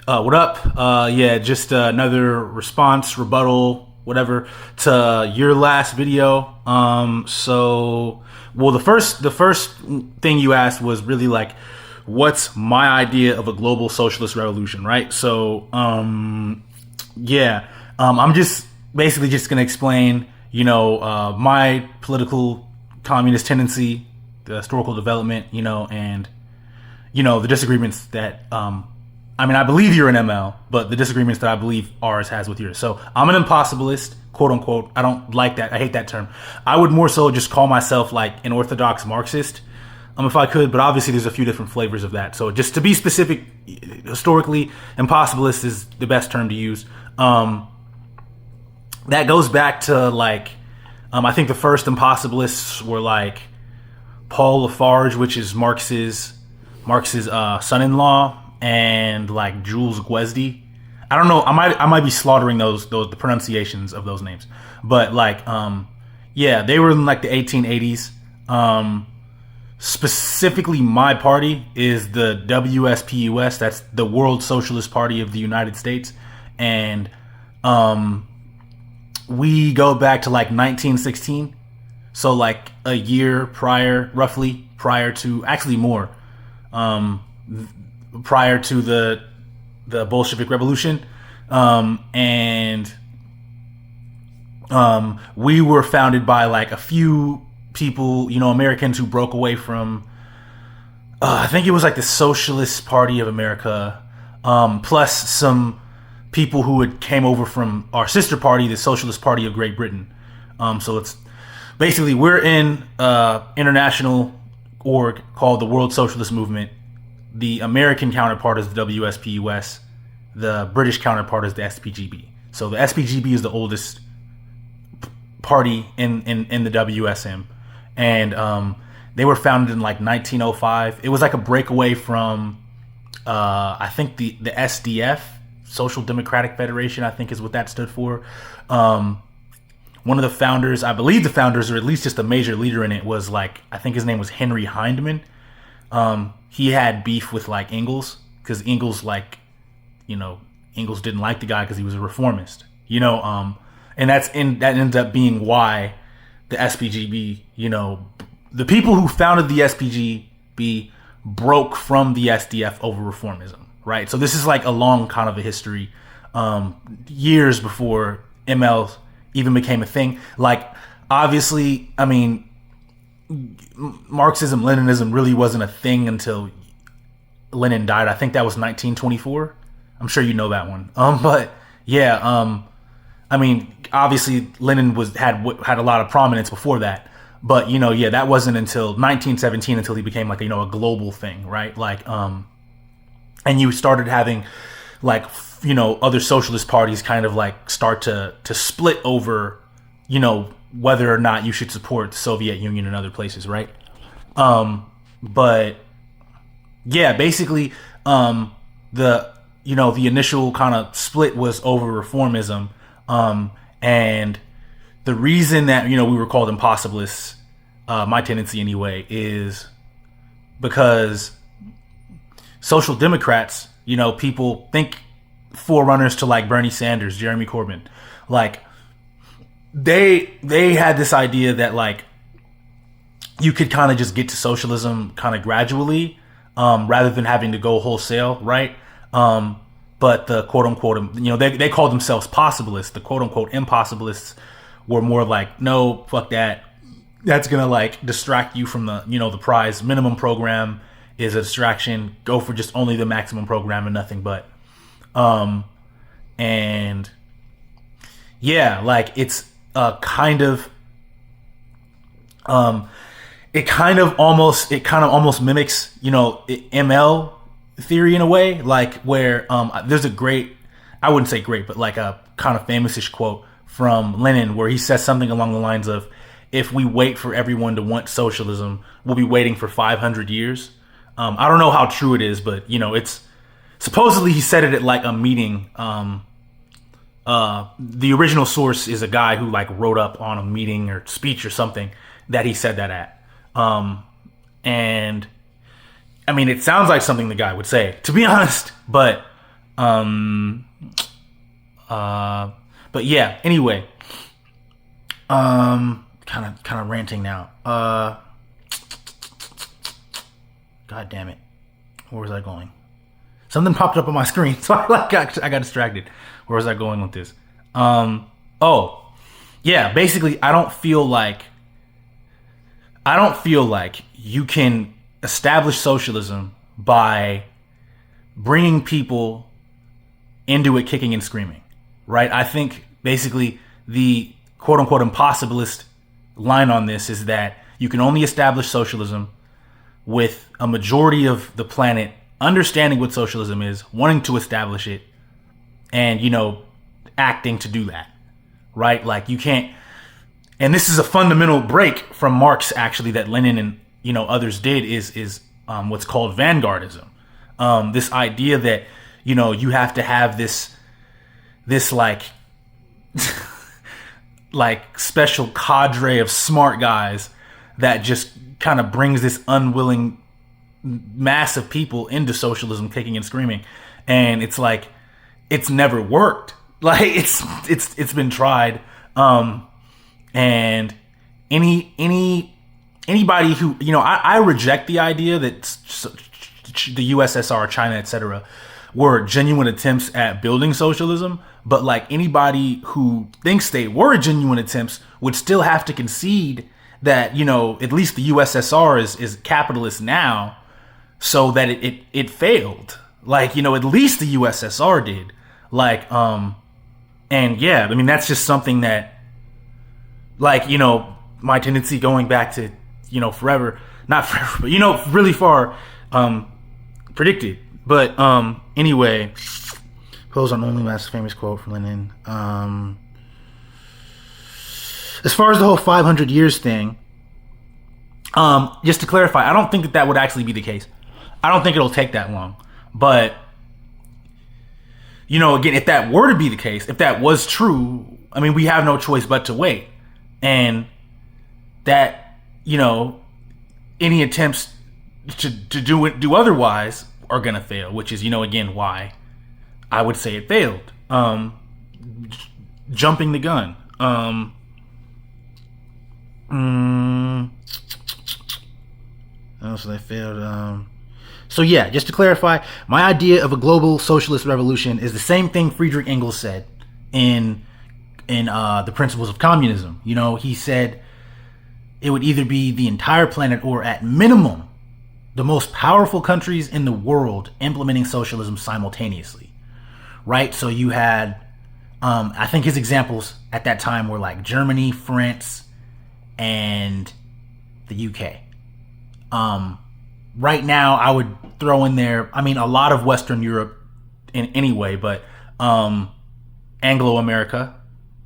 What up? Yeah, just another response, rebuttal, whatever, to your last video. Well, the first thing you asked was really like, what's my idea of a global socialist revolution, right? I'm just basically just gonna explain, my political communist tendency, the historical development, and the disagreements that I believe you're an ML, but the disagreements that I believe ours has with yours. So I'm an impossibilist, quote unquote. I don't like that. I hate that term. I would more so just call myself like an orthodox Marxist, if I could. But obviously, there's a few different flavors of that. So just to be specific, historically, impossibilist is the best term to use. That goes back to like, I think the first impossibilists were like Paul Lafarge, which is Marx's son-in-law, and like Jules Guesde. I don't know. I might be slaughtering the pronunciations of those names, but like they were in like the 1880s. Specifically, my party is the WSPUS. That's the World Socialist Party of the United States, and we go back to like 1916. So like a year roughly prior to, actually more. Prior to the Bolshevik Revolution, we were founded by like a few people, Americans who broke away from, I think it was like the Socialist Party of America, plus some people who had came over from our sister party, the Socialist Party of Great Britain. So it's basically, we're in international org called the World Socialist Movement. The American counterpart is the WSPUS. The British counterpart is the SPGB. So the SPGB is the oldest party in the WSM. And they were founded in like 1905. It was like a breakaway from, I think the SDF, Social Democratic Federation, I think is what that stood for. One of the founders, I believe the founders, or at least just a major leader in it, was like, I think his name was Henry Hindman. He had beef with like Engels, because Engels didn't like the guy because he was a reformist, and that ends up being why the SPGB, the people who founded the SPGB broke from the SDF over reformism, right? So this is like a long kind of a history, years before ML even became a thing. Like, obviously, Marxism, Leninism really wasn't a thing until Lenin died. I think that was 1924. I'm sure you know that one. But yeah, obviously Lenin had a lot of prominence before that. But that wasn't until 1917 until he became like a global thing, right? Like, and you started having like other socialist parties kind of like start to split over whether or not you should support the Soviet Union and other places, right? But yeah, basically, the initial kind of split was over reformism, and the reason that we were called impossibilists, my tendency anyway, is because social democrats, people think forerunners to like Bernie Sanders, Jeremy Corbyn, like they had this idea that like you could kind of just get to socialism kind of gradually, rather than having to go wholesale, right? But the quote unquote, they called themselves possibilists. The quote unquote impossibilists were more like, no, fuck that. That's gonna like distract you from the the prize. Minimum program is a distraction. Go for just only the maximum program and nothing but. And yeah, like it's kind of almost mimics ML theory in a way, like where there's a great, I wouldn't say great, but like a kind of famous-ish quote from Lenin where he says something along the lines of, if we wait for everyone to want socialism, we'll be waiting for 500 years. I don't know how true it is, but it's supposedly he said it at like a meeting. The original source is a guy who like wrote up on a meeting or speech or something that he said that at. And it sounds like something the guy would say, to be honest, but But yeah, anyway, kind of ranting now. God damn it. Where was I going? Something popped up on my screen, so I got distracted. Where was I going with this? Oh, yeah. Basically, I don't feel like you can establish socialism by bringing people into it kicking and screaming, right? I think basically the quote unquote impossibilist line on this is that you can only establish socialism with a majority of the planet understanding what socialism is, wanting to establish it, and, acting to do that, right? Like, you can't, and this is a fundamental break from Marx, actually, that Lenin and, others did, is what's called vanguardism. This idea that, you have to have this like, like special cadre of smart guys that just kind of brings this unwilling mass of people into socialism kicking and screaming. And it's like, it's never worked. Like, it's been tried. And anybody who, I reject the idea that the USSR, China, etc., were genuine attempts at building socialism. But like, anybody who thinks they were genuine attempts would still have to concede that, at least the USSR is capitalist now, so that it failed. Like, at least the USSR did. Like, and yeah, I mean, that's just something that, like, my tendency going back to, forever, not forever, but, really far, predicted. But, anyway, pose on only last famous quote from Lenin. As far as the whole 500 years thing, just to clarify, I don't think that would actually be the case. I don't think it'll take that long. But, again, if that were to be the case, if that was true, I mean, we have no choice but to wait. And that, any attempts to do otherwise are going to fail, which is, again, why I would say it failed. Jumping the gun. So they failed. So yeah, just to clarify, my idea of a global socialist revolution is the same thing Friedrich Engels said in the Principles of Communism. He said it would either be the entire planet or, at minimum, the most powerful countries in the world implementing socialism simultaneously. Right? So you had, I think his examples at that time were like Germany, France, and the UK. Right now, I would throw in there, I mean, a lot of Western Europe in any way, but Anglo-America,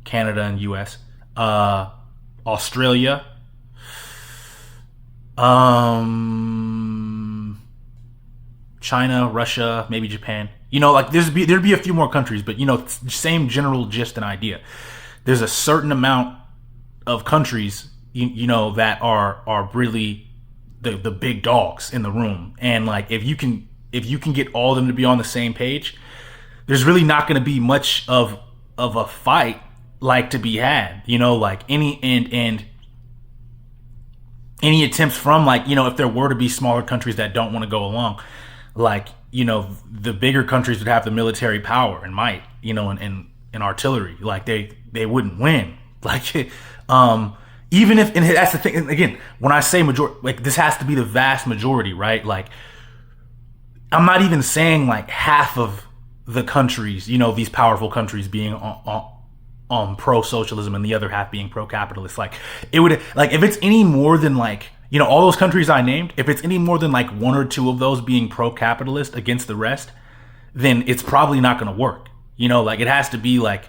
Canada and US, Australia, China, Russia, maybe Japan. Like there'd be a few more countries, but same general gist and idea. There's a certain amount of countries, that are really the big dogs in the room, and like if you can get all of them to be on the same page, there's really not going to be much of a fight like to be had. Like any attempts from, like, if there were to be smaller countries that don't want to go along, like, the bigger countries would have the military power and might, and artillery. Like they wouldn't win. Like, even if, and that's the thing, and again, when I say majority, like, this has to be the vast majority, right? Like, I'm not even saying like half of the countries, these powerful countries being on pro-socialism and the other half being pro-capitalist. Like, it would, like, if it's any more than like, all those countries I named, if it's any more than like one or two of those being pro-capitalist against the rest, then it's probably not going to work. Like, it has to be like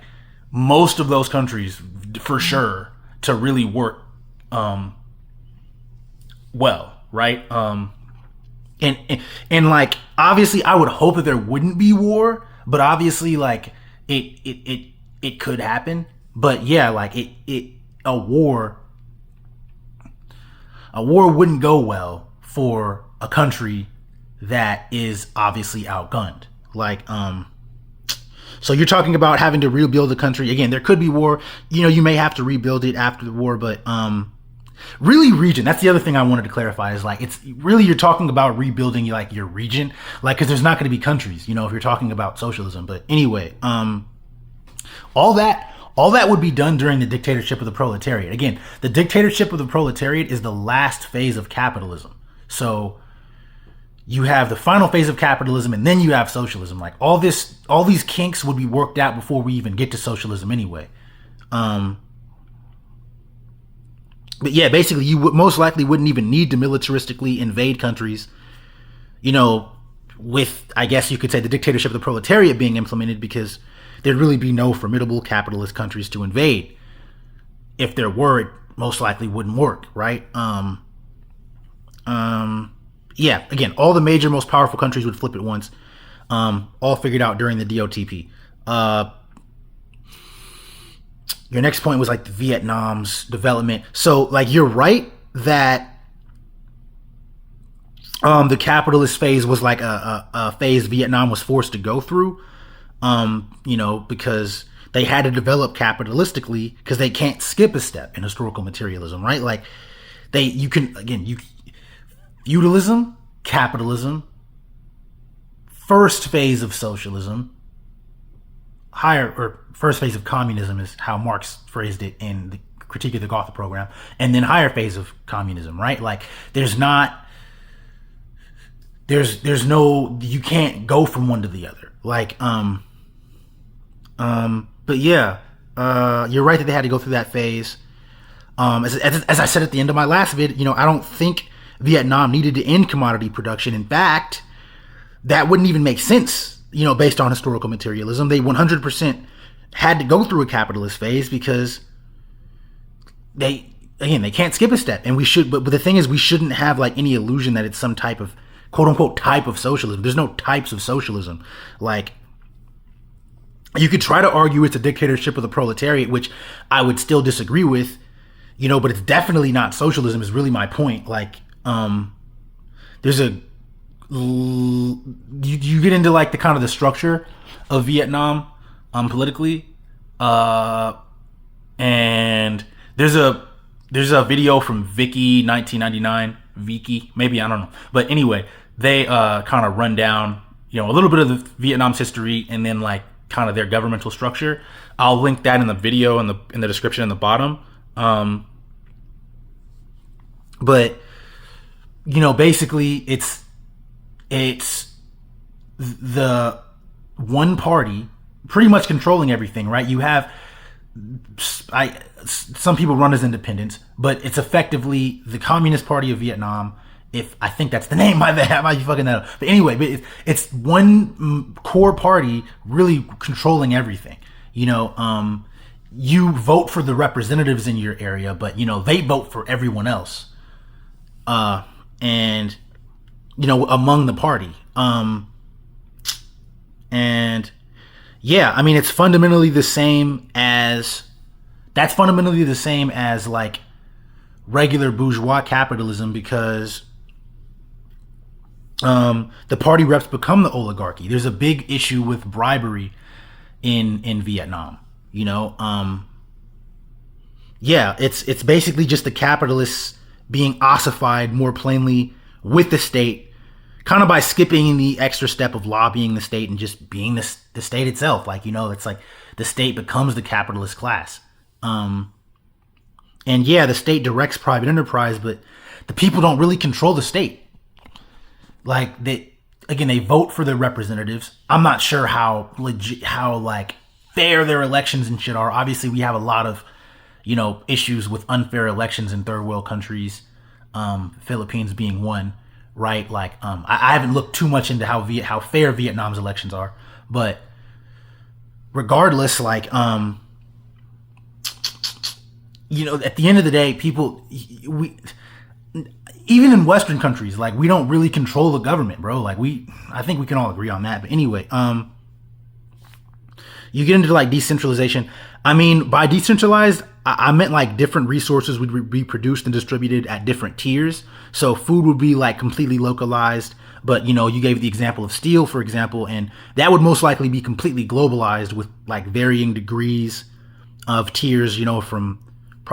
most of those countries for sure to really work well, right? And like, obviously I would hope that there wouldn't be war, but obviously like it could happen. But yeah, like a war wouldn't go well for a country that is obviously outgunned. Like So you're talking about having to rebuild the country. Again, there could be war. You may have to rebuild it after the war, but really region. That's the other thing I wanted to clarify is like, it's really, you're talking about rebuilding like your region, like, cause there's not going to be countries, if you're talking about socialism. But anyway, all that would be done during the dictatorship of the proletariat. Again, the dictatorship of the proletariat is the last phase of capitalism. So you have the final phase of capitalism and then you have socialism. Like all these kinks would be worked out before we even get to socialism anyway. But yeah, basically you would most likely wouldn't even need to militaristically invade countries, with, I guess you could say, the dictatorship of the proletariat being implemented, because there'd really be no formidable capitalist countries to invade. If there were, it most likely wouldn't work, right? Yeah, again, all the major, most powerful countries would flip at once, all figured out during the DOTP. Your next point was like Vietnam's development. So like, you're right that the capitalist phase was like a phase Vietnam was forced to go through, because they had to develop capitalistically, because they can't skip a step in historical materialism, right? Like feudalism, capitalism, first phase of socialism, first phase of communism is how Marx phrased it in the Critique of the Gotha program, and then higher phase of communism, right? Like there's no, you can't go from one to the other. Like, but yeah, you're right that they had to go through that phase. As I said at the end of my last vid, I don't think Vietnam needed to end commodity production. In fact, that wouldn't even make sense, based on historical materialism. They 100% had to go through a capitalist phase because they can't skip a step. And we should, but the thing is, we shouldn't have like any illusion that it's some type of quote unquote type of socialism. There's no types of socialism. Like, you could try to argue it's a dictatorship of the proletariat, which I would still disagree with, but it's definitely not socialism is really my point. Like, there's you get into like the kind of the structure of Vietnam, politically, and there's a video from Vicky 1999, Vicky, maybe, I don't know, but anyway, they kind of run down a little bit of the Vietnam's history and then like kind of their governmental structure. I'll link that in the video in the description in the bottom. But basically it's the one party pretty much controlling everything, right? You have some people run as independents, but it's effectively the Communist Party of Vietnam. If I think that's the name, I might be fucking that up. But anyway, but it's one core party really controlling everything. You vote for the representatives in your area, but they vote for everyone else. And among the party. And yeah, I mean, it's fundamentally the same as like regular bourgeois capitalism, because the party reps become the oligarchy. There's a big issue with bribery in Vietnam. Yeah, it's basically just the capitalists being ossified more plainly with the state, kind of by skipping the extra step of lobbying the state and just being the state itself. Like, it's like the state becomes the capitalist class. And yeah, the state directs private enterprise, but the people don't really control the state. Like, they vote for their representatives. I'm not sure how like fair their elections and shit are. Obviously, we have a lot of, issues with unfair elections in third world countries, Philippines being one, right? Like, I haven't looked too much into how fair Vietnam's elections are, but regardless, like, at the end of the day, even in Western countries, like, we don't really control the government, bro. Like, I think we can all agree on that. But anyway, you get into like decentralization. I mean, by decentralized, I meant like different resources would be produced and distributed at different tiers. So food would be like completely localized. But, you gave the example of steel, for example, and that would most likely be completely globalized with like varying degrees of tiers,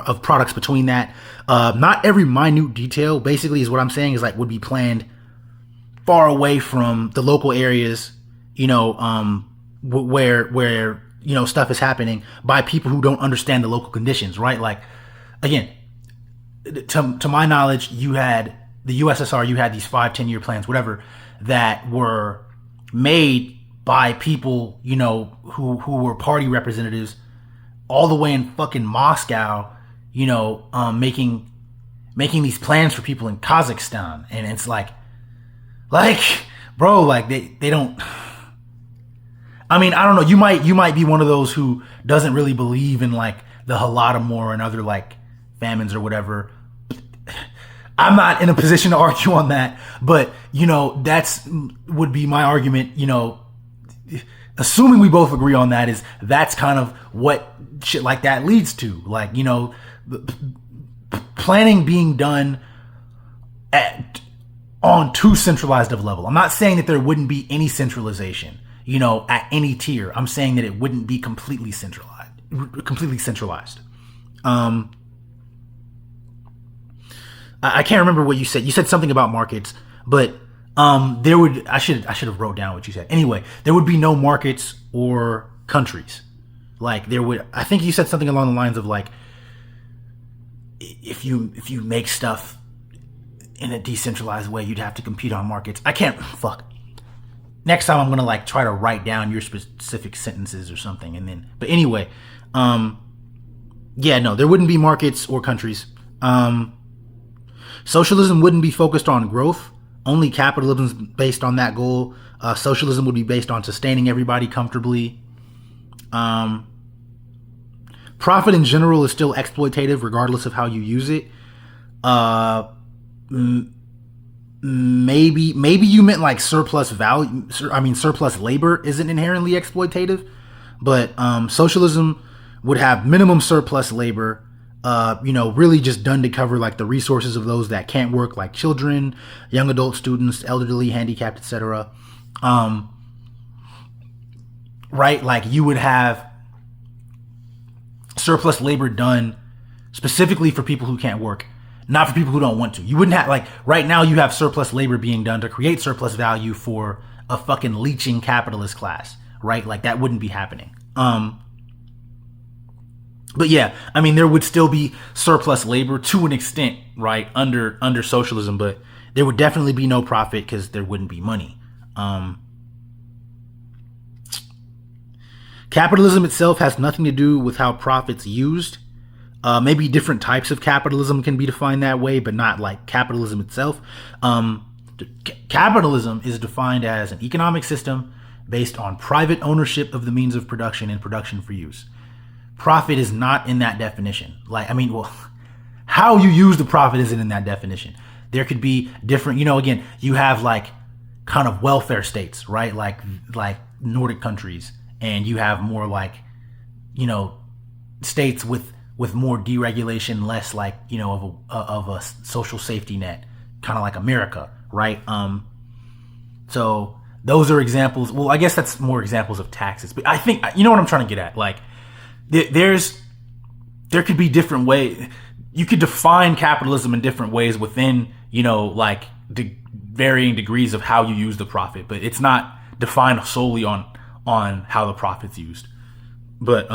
of products between that. Not every minute detail, basically, is what I'm saying, is like would be planned far away from the local areas, where stuff is happening by people who don't understand the local conditions, right? Like, again, to my knowledge, you had the USSR, you had these 5-10 year plans, whatever, that were made by people, who were party representatives all the way in fucking Moscow, making these plans for people in Kazakhstan. And it's like, bro, like they don't, I mean, I don't know. You might be one of those who doesn't really believe in like the Holodomor and other like famines or whatever. I'm not in a position to argue on that, but that's would be my argument. Assuming we both agree on that, is that's kind of what shit like that leads to. Like, planning being done on too centralized of a level. I'm not saying that there wouldn't be any centralization, at any tier. I'm saying that it wouldn't be completely centralized. I can't remember what you said. You said something about markets, but I should have wrote down what you said. Anyway, there would be no markets or countries. Like I think you said something along the lines of like, if you make stuff in a decentralized way, you'd have to compete on markets. Next time I'm going to like try to write down your specific sentences or something. But anyway, there wouldn't be markets or countries. Socialism wouldn't be focused on growth. Only capitalism is based on that goal. Socialism would be based on sustaining everybody comfortably. Profit in general is still exploitative regardless of how you use it. Maybe you meant like surplus value. Surplus labor isn't inherently exploitative, but socialism would have minimum surplus labor, really just done to cover like the resources of those that can't work, like children, young adult students, elderly, handicapped, etc. Right? Like you would have surplus labor done specifically for people who can't work, not for people who don't want to. You wouldn't have, like, right now you have surplus labor being done to create surplus value for a fucking leeching capitalist class, right? Like that wouldn't be happening. But yeah, there would still be surplus labor to an extent, right? Under socialism, but there would definitely be no profit because there wouldn't be money. Capitalism itself has nothing to do with how profit's used. Maybe different types of capitalism can be defined that way, but not like capitalism itself. Capitalism is defined as an economic system based on private ownership of the means of production and production for use. Profit is not in that definition. How you use the profit isn't in that definition. There could be different, again, you have like kind of welfare states, right? Like Nordic countries, and you have more like, states with more deregulation, less like, of a social safety net, kind of like America, right? So those are examples. Well, I guess that's more examples of taxes, but I think, you know what I'm trying to get at? Like, there could be different ways. You could define capitalism in different ways within, varying degrees of how you use the profit, but it's not defined solely on how the profit's used. But,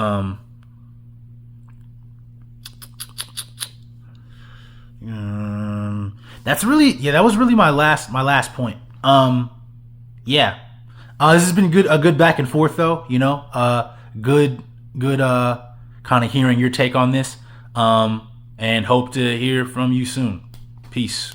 that was really my last point. This has been a good back and forth though, good kind of hearing your take on this, and hope to hear from you soon. Peace.